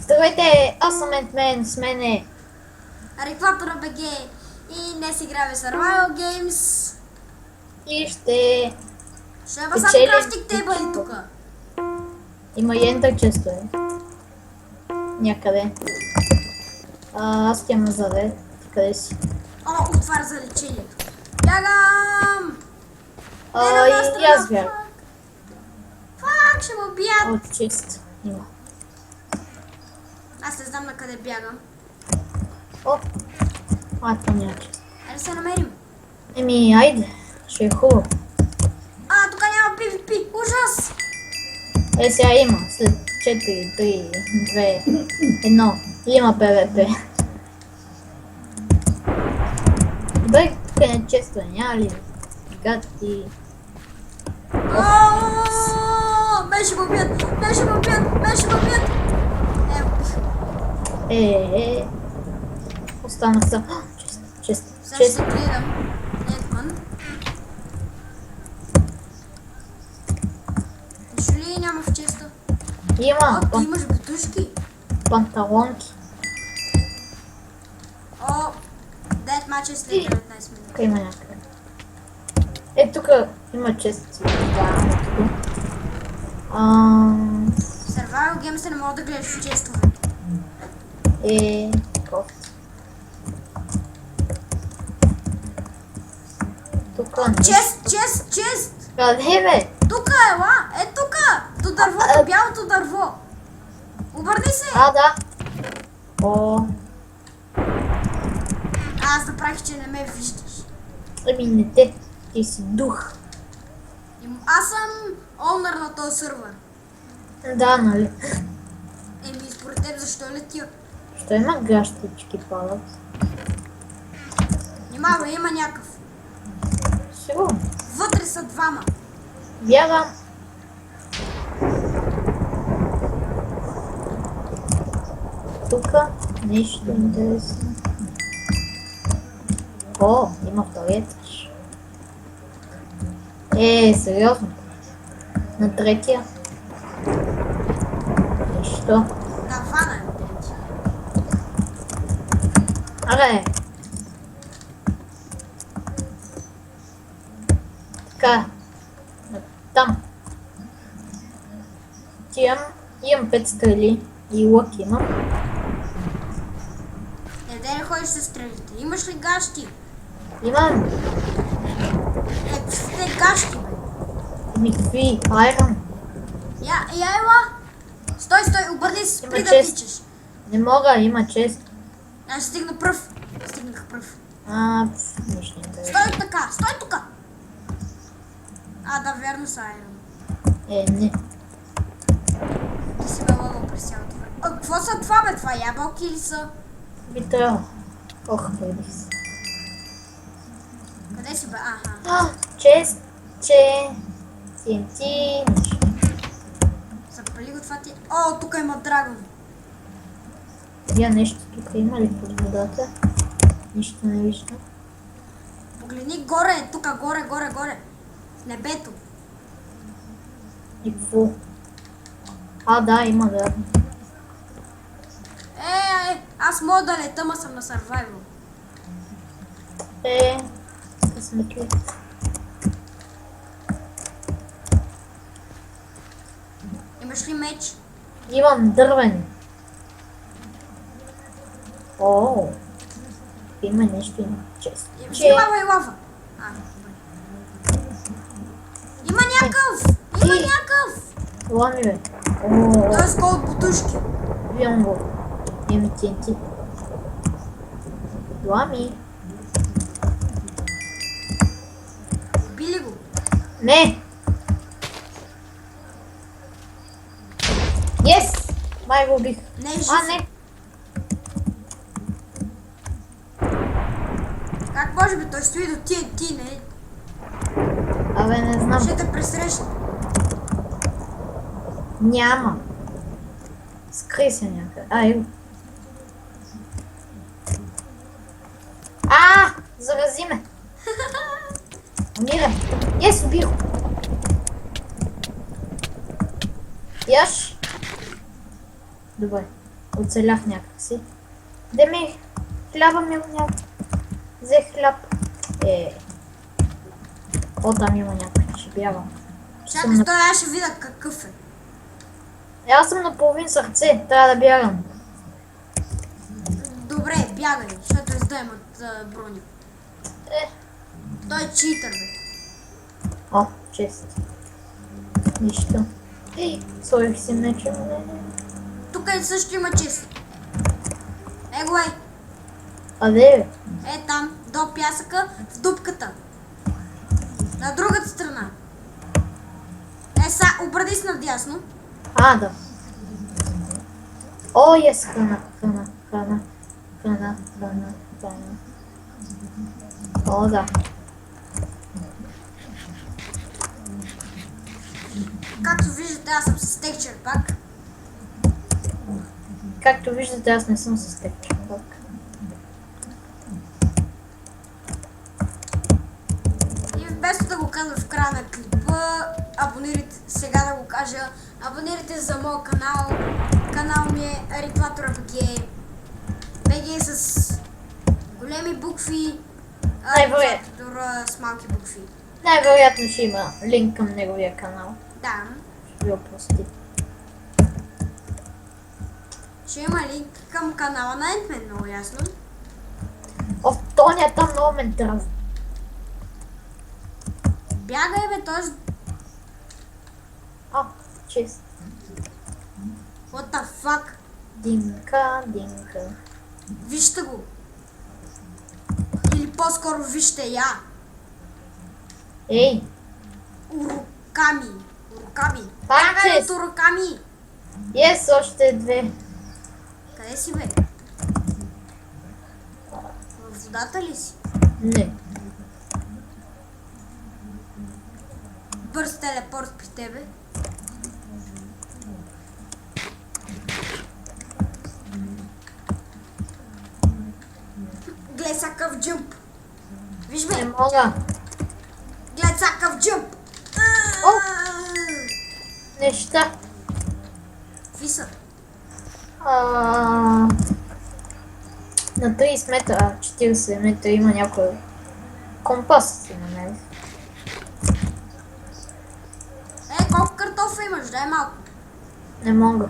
Здравейте, аз съм Ентмен, с мене. Рекватора БГ и днес играме Survival Games. И ще Ще има само печелим. крафтинг тейбъли тук. Има и ентър често е. Някъде. Аз тя ме заде. Къде си? О, отваря за лечението. Бягам! И аз бях. Фак, ще ме убият. От чист. Има. Аз не знам на къде бягам. О! Това няма чист. Айде се намерим. Айде. Ще е хубаво. Тук няма PvP. Ужас! Сега има. След 4, 3, 2, 1. Има PvP. Добре, тук не често е. Няма ли? Гати. Мен ще ме убият. Мен ще ме убият. Мен ще ме убият. Убих. Останах съм. Чест. Сега ще се гледам. Нетман. Нищо ли няма в честа? Има Ти имаш бутушки. панталонки. Дед матч е след 19 минути. Тук има някъде. Тук има чест. Survival Games не мога да гледаш в честове. Кофти. Тук Чест! Къде бе? Тук е, ла! Тука! До дървото, бялото дърво. Обърни се! Да. Аз направих, че не ме виждаш. Не те. Ти си дух. Аз съм онър на този сървър. Да, нали? Според теб защо летя? Що има гащички падат? Внимавай, има някакъв. Сигурно. Вътре са двама. Бягам. Тука нещо интересно. Има втори етаж. Сериозно. На третия. Защо? На вана е трети. Аре! Така. Там. Имам 5 стрели и лък имам. Де не ходиш с стрелите? Имаш ли гащи? Имам. Те гащи, бе. Какви? Айрон. Я ела. Стой, обърни се, спри да чест. тичаш. Не мога, има чест. Аз стигна пръв. Стигнах пръв. Нищо не интересно. Стой така, стой тук. Да, верно са Айрон. Не. Ти си ме лъгал през цялото време. Какво са това, бе? Това ябълки ли са? Би трябва. Хайдих се. Къде си, бе? Чест, TNT, нещо. Запали го това ти. Тук има драгон. Я нещо тук има ли под водата? Нищо не виждам. Погледни горе, тук, горе. В небето. И какво? Да, има драгон. Аз мога да лета, ма съм на survival. Късметли. Имаш ли меч? Имам дървен. Има нещо, има чест. Внимавай лава. Има някакъв! Лами бе. Той е с кол от бутушки. Виждам го. Имам TNT. Лами. Били го. Не! Yes! Май го убих. Не е жив. Не! Как може би? Той стои до ти, не? Не знам. Ще те пресреща. Няма. Скри се някъде. Зарази ме. Умирам. Убих. Яш. Добре. Оцелях някакси. Де ми? Хляба ми го някак. Взе хляб. О, там има някой. Ще бягам. Чакай, стой, аз ще видя какъв е. Аз съм на половин сърце. Трябва да бягам. Добре, бягай, защото издаймат броня. Е. Той е читър, бе. О, чест. Нищо. Сложих си меча. Тук също има чест. Его е. Къде е? Е там, до пясъка, в дупката. На другата страна. Обърни се надясно. А, да. О, ес, храна. О, да. Както виждате, аз съм с текчер пак. Както виждате, аз не съм с теб. И вместо да го казвам в края на клипа, абонирайте, сега да го кажа, абонирайте за моят канал. Канал ми е Реклатора BG. BG е с големи букви, Реклатора с малки букви. Най-вероятно ще има линк към неговия канал. Да. Ще ви опрости. Ще има линк към канала на Ентмен, много ясно. О, Тоня, там много ме дразни. Бягай, бе, той... О, чест. What the fuck? Динка. Вижте го. Или по-скоро вижте я. Ей, Уруками. Пак Бягай чест. от Уруками. Ес, още две. Къде си, бе? В водата ли си? Не. Бърз телепорт при тебе. Гледай са къв джъмп. Виж, Не бе. мога. Гледай са къв джъмп. О! Неща. Какви са? На 30 метра, 40 метра има някой компас си намери. Колко картофа имаш? Дай малко. Не мога.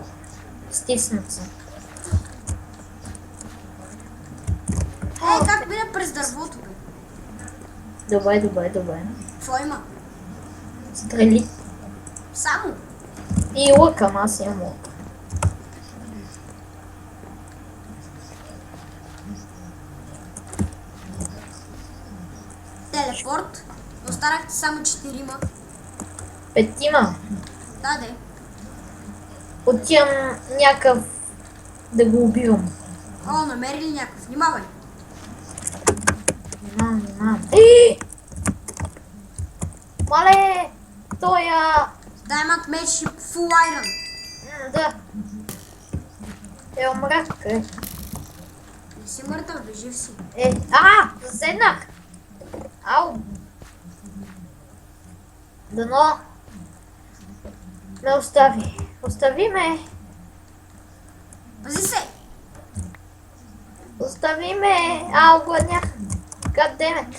Стиснат съм. Как мина през дървото, бе? Добре. Какво има? Стрели. Само. И лъка, аз имам лък. Телепорт. Останахте само 4-ма. 5. Да, де. Отивам някакъв да го убивам. О, намери ли някакъв? Внимавай. Внимавам. Мале! Тоя! Diamond меч и Full Iron. Да. Умрах. Не си мъртъв, бе, жив си. Заседнах! Ау! Дано ме остави. Остави ме! Пази се! Остави ме! Ау, гладнях! God damn it!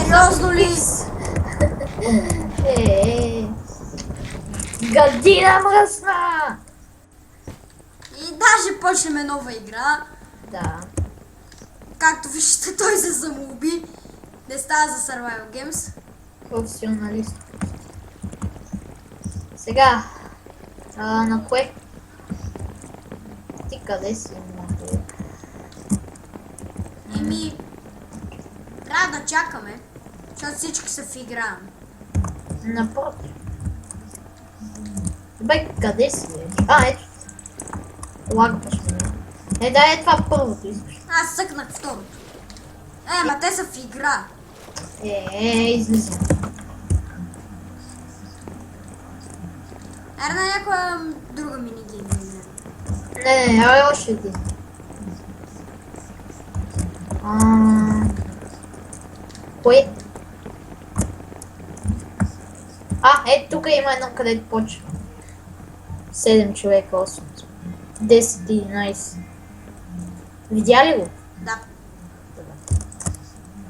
Сериозно ли? Гадина мръсна! И даже почнем нова игра. Да. Както виждате, той се самоуби. Не става за Survival Games. Професионалист. Сега. На кое? Ти къде си? Еми, трябва да чакаме, защото всички са в игра. Напротив. Бе, къде си? Ето. Лагваш ме. Да, е това първото искаш. Аз съкнах второто. Ма те са в игра. Излизам. Аре на някоя друга минигейм. Не, още един. Кое? Тук има едно, където почва. 7 човека, 8, 10, 11. Видя ли го? Да.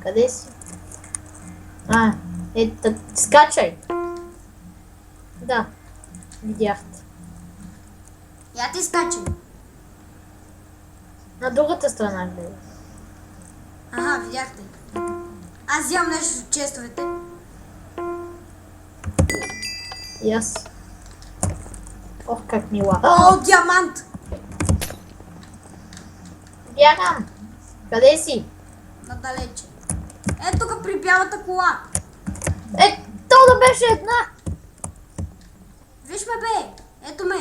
Къде си? Скачай! Да, видяхте. Я ти скачам. На другата страна гледай. Ага, видяхте. Аз взимам нещо от честовете. И аз. Ох, как мила. О, диамант! Бягам! Къде си? Надалече. Ето тук при бялата кола. То да беше една! Виж ме, бе! Ето ме!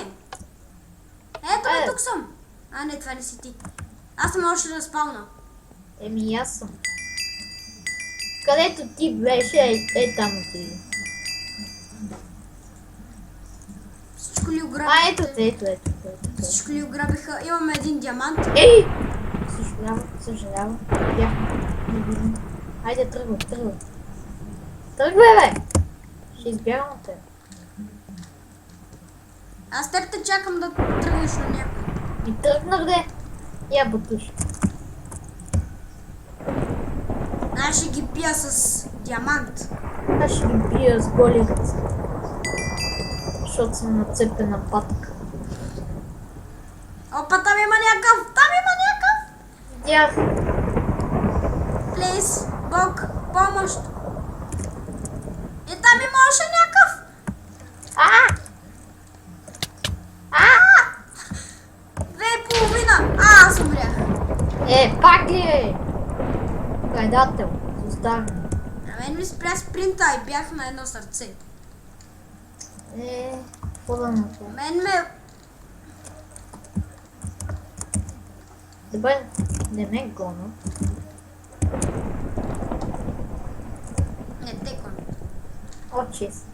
Ето ме, Е. тук съм! А, не, това не си ти. Аз съм още да спална. Еми, аз съм. Където ти беше, там отиди. Всичко ли ограбиха? Ето. Всичко ли ограбиха? Имаме един диамант. Ей! Съжалявам. Бях невидим. Хайде, тръгвай. Тръгвай, бе! Ще избягам от теб. Аз теб те чакам да тръгнеш на някой. И тръгнах, де. Я бутуш. Аз ще ги пия с диамант. Аз ще ги бия с голи ръце. Защото съм нацепена патка. Опа, там има някакъв! Видях. Плейс, Бог, помощ. И там има още някакъв! Две и половина! Аз умрях. Пак ли е? Предател. Застарни. На мен ми спря спринта и бях на едно сърце. Какво да направя? Мен ме... Добре, не ме гона. Не те гон. Чест.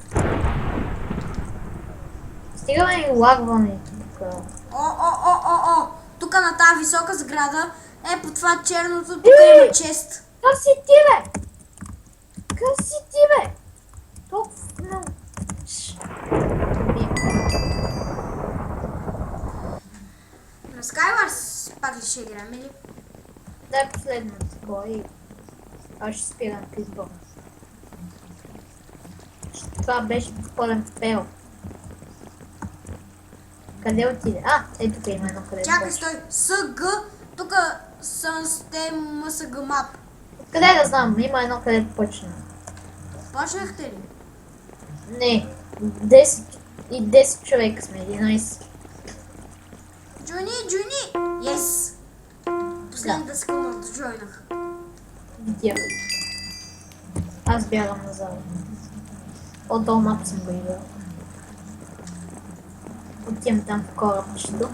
Стигаме и лагване тук. О! Тук на тази висока сграда е по това черното, тук има чест. Как си ти, бе? Толкова много. На Skywars пак ли ще играем или? Дай последното такова и аз ще спирам пизбол. Това беше пълен пел. Къде отиде? Ето тук има едно къде. Чакай, стой. СГ, тук съм с те МСГ мап. Къде да знам? Има едно къде почна. Почнахте ли? Не. 10 човека сме. 11. Джуни! Yes! Последната секунда да джойнах. Видях. Аз бягам назад. От мап съм го играл. Отивам там в корабчето.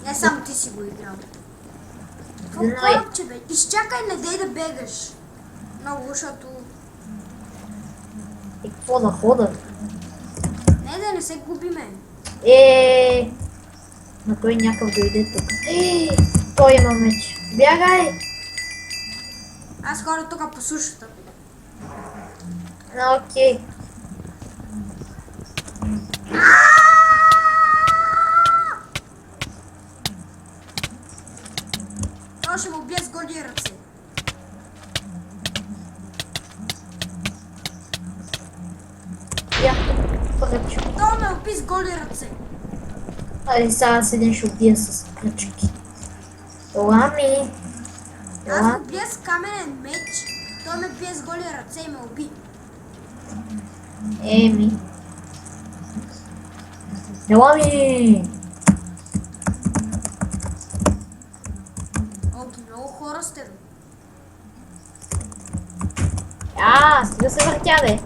Не само ти си го играл. Какво Но и- корабче, бе? Изчакай, не дей да бегаш. Много, защото... И какво да хода? Не се губиме. На той някакъв дойде тук. Той има меч. Бягай! Аз хора тук по сушата. Окей. Той ще му бие с голи ръце. Я. Пръчки. Той ме уби с голи ръце. Сега седен ще убия с пръчки. Лами. Аз го бия с каменен меч. Той ме бие с голи ръце и ме уби. Еми. Лами. Оки, много хора сте. Бе. Стига се въртя, де.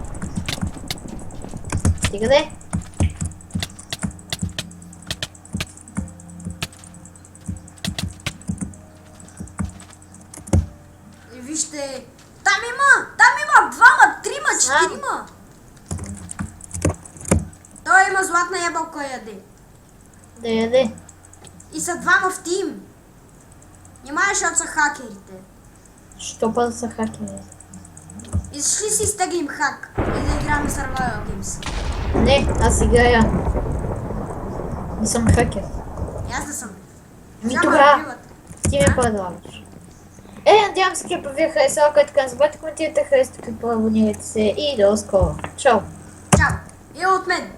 Стига, де. И вижте, там има двама, трима, четирима. Той има златна ябълка яде. Да яде. И са двама в тим. Нима защото са хакерите. Що па да са хакери? И шли си изтеглим хак. Или да играме Survival Games. Не, аз играя. Не съм хакер. И аз да съм. Ми Само тогава убиват. ти ми предлагаш. Надявам се клипа ви е харесал, ако е така, не забравяйте коментирайте, харесате клипа, абонирайте се и до скоро. Чао! Чао. И от мен.